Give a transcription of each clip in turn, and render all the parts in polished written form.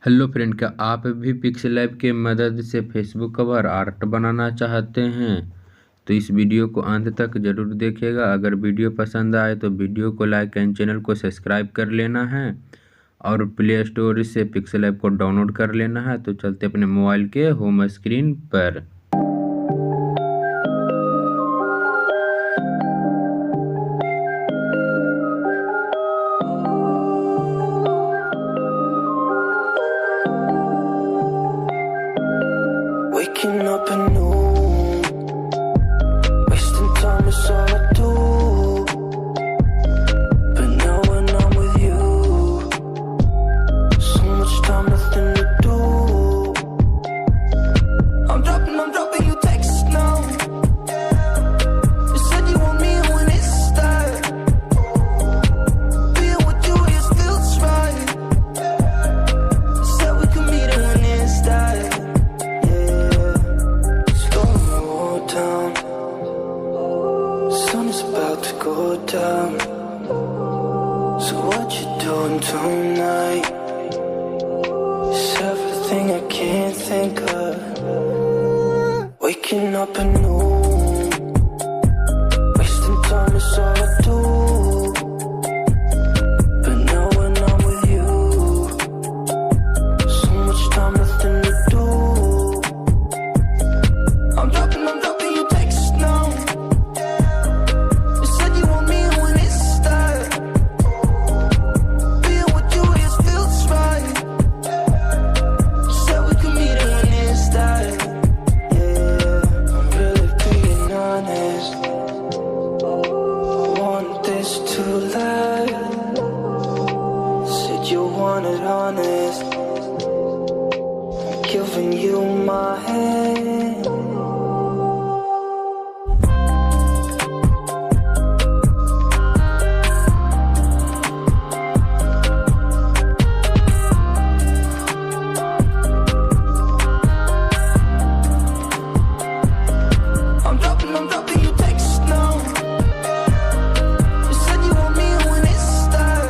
Hello friend, क्या आप भी पिक्सेलैब के मदद से फेसबुक कवर आर्ट बनाना चाहते हैं? तो इस वीडियो को अंत तक ज़रूर देखिएगा। अगर वीडियो पसंद आए तो वीडियो को लाइक एंड चैनल को सब्सक्राइब कर लेना है और प्ले स्टोर से पिक्सेलैब को डाउनलोड कर लेना है। तो चलते अपने मोबाइल के होम स्क्रीन पर। Waking up anew, wasting time is all I do. But now when I'm with you, so much time, nothing to do. I'm dropping you texts now. You said you want me when it's that. Being with you, it feels right. Said we could meet it when it's that. About to go down. So what you doing tonight? It's everything I can't think of. Waking up anew, wasting time is all I do. But now when I'm with you, so much time, nothing to do. I'm dropping you texts now. You want it honest, I'm giving you my hand. I'm dropping you texts now. You said you want me when it's that.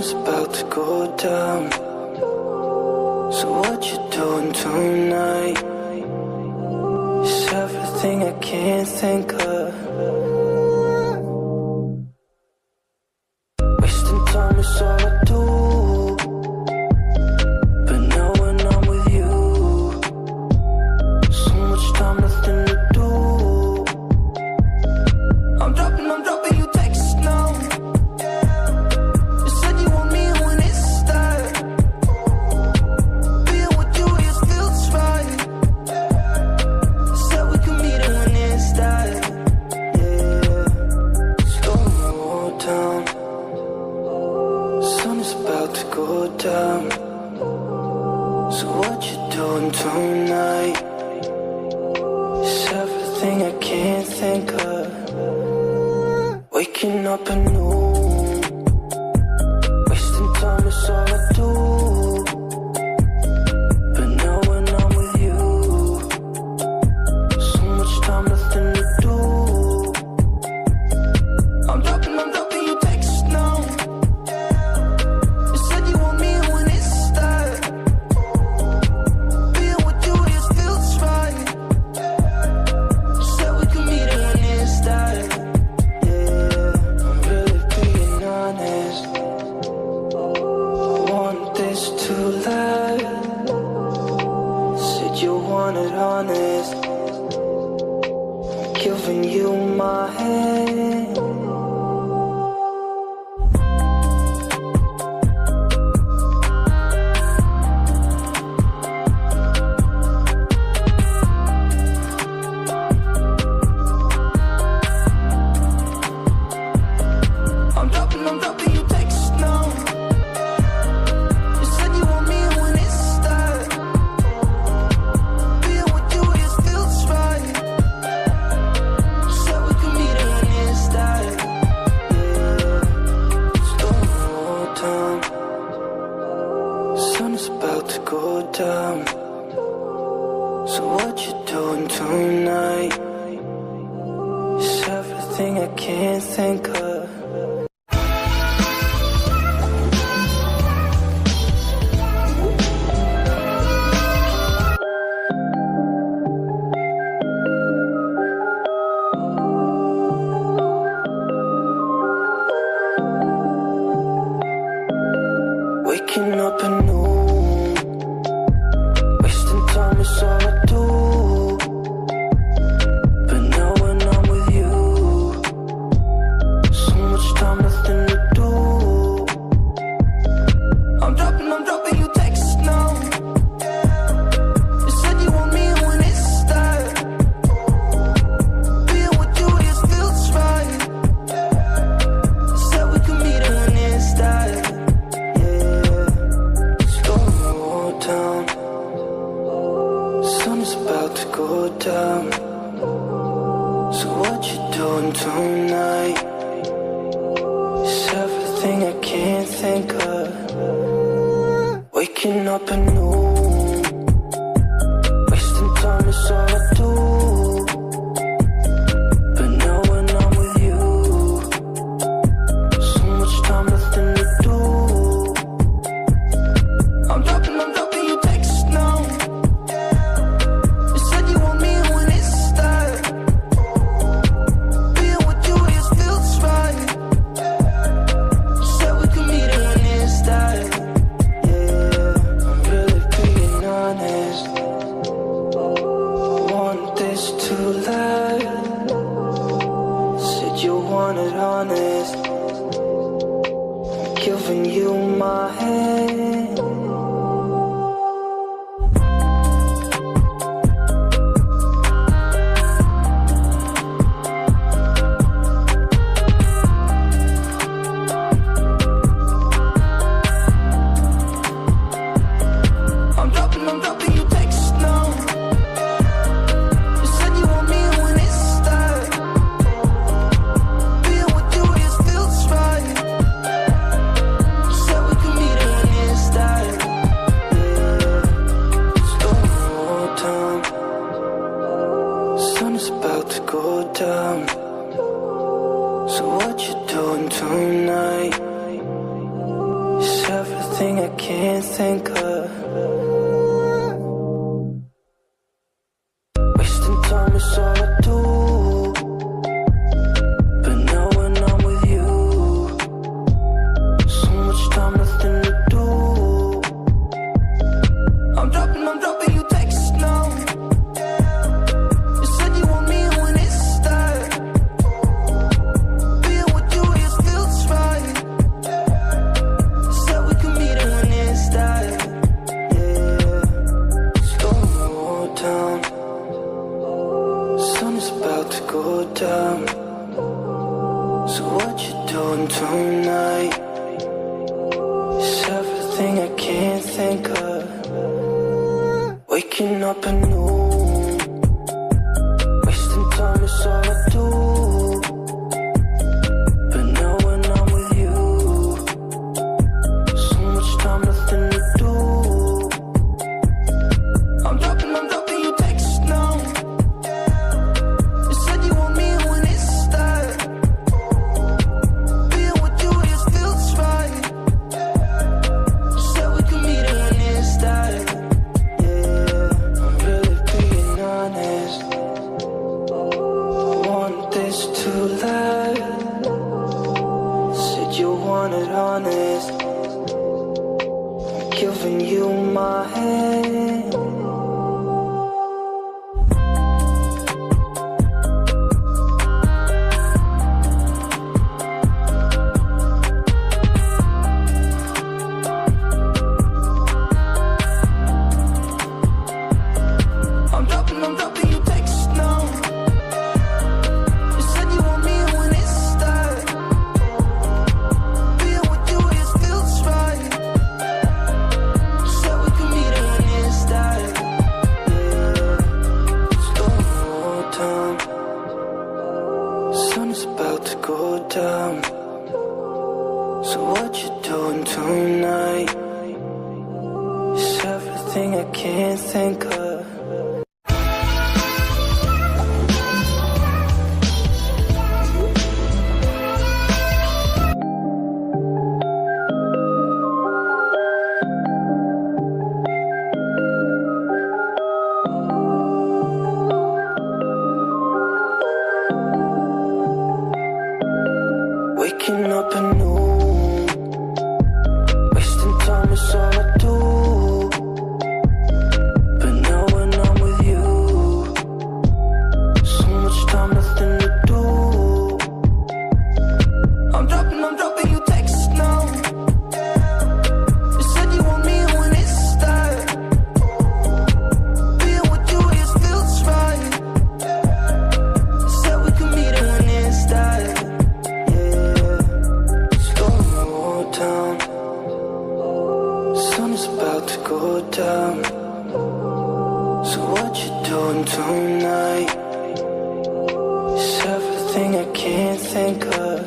About to go down. So what you doing tonight? It's everything I can't think of. Wasting time is all I do. But now when I'm with you, so much time, nothing to do. I'm dropping you texts now. About to go down. So what you doing tonight? It's everything I can't think of. Waking up anew, wasting time is all I do. But now when I'm with you, so much time, nothing to do. I'm dropping you texts now. You want it honest, I'm giving you my hand. I'm dropping you texts now. You said you want me when it's that. Being with you, it feels right. Said we could meet it when So what you doing tonight? It's everything I can't think of. Waking up at noon, wasting time is all I do. But now when I'm with you, so much time, nothing to do. I'm dropping you texts now. You said you want me when it's that. Being with you just feels right. You said we could meet it when it's that. Sun is about to go down. So what you doing tonight? It's everything I can't think of. Waking up at noon, wasting time is all I do. But now when I'm with you, so much time, nothing to do. I'm dropping you texts now. You said you want me when it's that. Being with you just feels right. You said we could meet it when it's that. Yeah, I'm really being honest. I want this to last. Said you want it honest. I'm giving you my hand. I'm dropping you texts now. You said you want me when it's that. Being with you just feels right. You said we could meet it when it's that. Yeah, slow down. Sun is about to go down. So what you doing tonight? It's everything I can't think of. Wasting time is all I do. But now when I'm with you, so much time, nothing to do. I'm dropping you texts now. You said you want me when it's that. Being with you just feels right. You said we could meet it when it's that. Yeah, slow down. Sun is about to go down. So what you doing tonight? It's everything I can't think of. Waking up at noon, wasting time is all I do. But now when I'm with you, so much time, nothing to do. I'm dropping you texts now. You said you want me when it's that. Being with you just feels right. You said we could meet it when it's that. Yeah, I'm really being honest. I want this to last. Said you want it honest. I'm giving you my hand. I'm dropping you texts now. You said you want me when it's that. Being with you just feels right. You said we could meet it when it's that. Yeah, slow down. Sun is about to go down. So what you doing tonight? It's everything I can't think of. So what you doing tonight? It's everything I can't think of.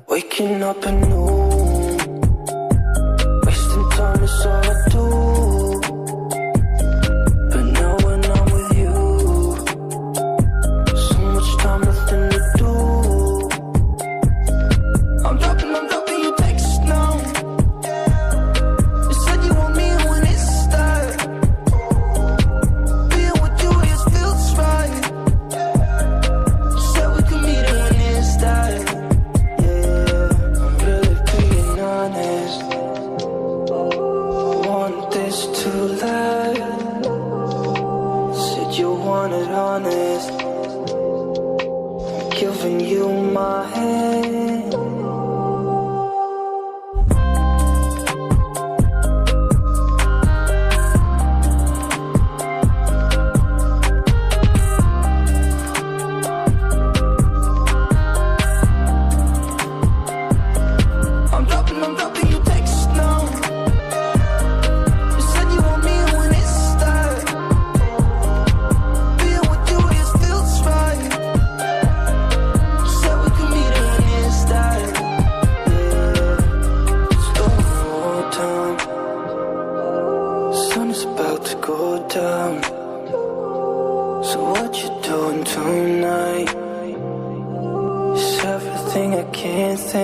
Waking up anew, wasting time is all I do. But now when I'm with you, so much time, nothing to do. I'm dropping your text now. You said you want me when it starts. Being with you just feels right. You said we could meet it when it starts. Yeah, I'm really being honest. I want this to last. Said you wanted honest. I'm giving you my hand. I'm dropping your text now. You said you want me when it starts. Being with you just feels right. You said we could meet it when it starts. Yeah, slow more time. Sun is about to go down. So what you doing tonight? It's everything I can't think.